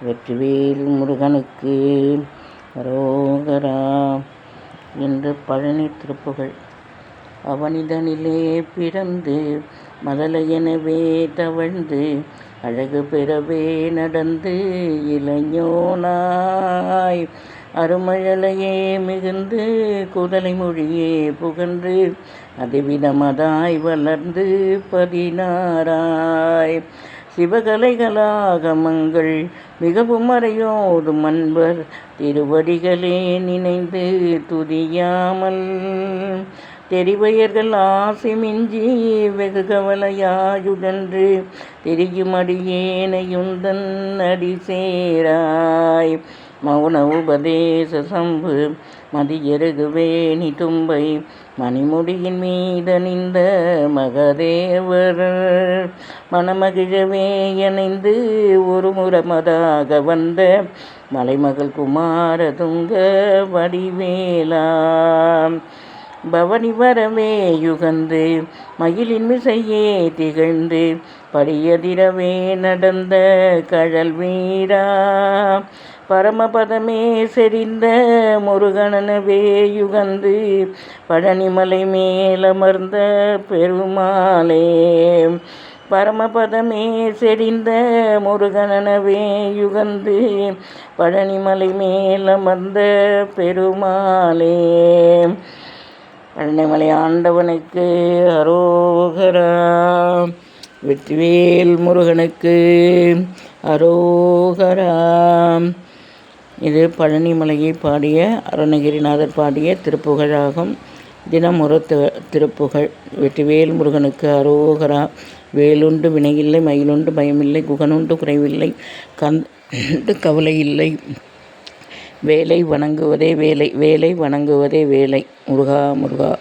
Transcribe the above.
வெற்றிவேல் முருகனுக்கு அரோகரா என்று பழனி திருப்புகழ். அவனிதனிலே பிறந்து மதலையெனவே தவழ்ந்து அழகு பெறவே நடந்து இளைஞனாய் அருமழலையே மிகுந்து குதலை மொழியே புகன்று அதிவிதமதாய் வளர்ந்து 16 சிவகலைகளாகமங்கள் மிகவும் மறையோதும் அன்பர் திருவடிகளே நினைந்து துதியாமல் தெரிவயர்கள் ஆசை மிஞ்சி வெகு கவலையாயுழன்று திரியும் அடியேனையுந்தன் அடி சேராய். மௌன உபதேச சம்பு மதியருகுவேணி தும்பை மணிமுடியின் மீதணிந்த மகதேவர் மணமகிழவே இணைந்து ஒரு முறமதாக வந்த மலைமகள் குமார துங்க வடிவேலா. பவனி வரவே யுகந்து மயிலின் மிசையே திகழ்ந்து படியதிரவே நடந்த கழல் வீரா. பரமபதமே செறிந்த முருகனவே யுகந்து பழனிமலை மேலமர்ந்த பெருமாளே. பரமபதமே செறிந்த முருகனவே யுகந்து பழனிமலை மேலமர்ந்த பெருமாளே. பழனிமலை ஆண்டவனுக்கு அரோகரா. வெற்றிவேல் முருகனுக்கு அரோகரா. இது பழனிமலையை பாடிய அருணகிரிநாதர் பாடிய திருப்புகழாகும். தினம் ஒரு திருப்புகழ். வெற்றிவேல் முருகனுக்கு அரோகரா. வேலுண்டு வினையில்லை, மயிலுண்டு பயமில்லை, குகனுண்டு குறைவில்லை, கண்டு கவலை இல்லை, வேலை வணங்குவதே வேலை, வேலை வணங்குவதே வேலை. முருகா முருகா.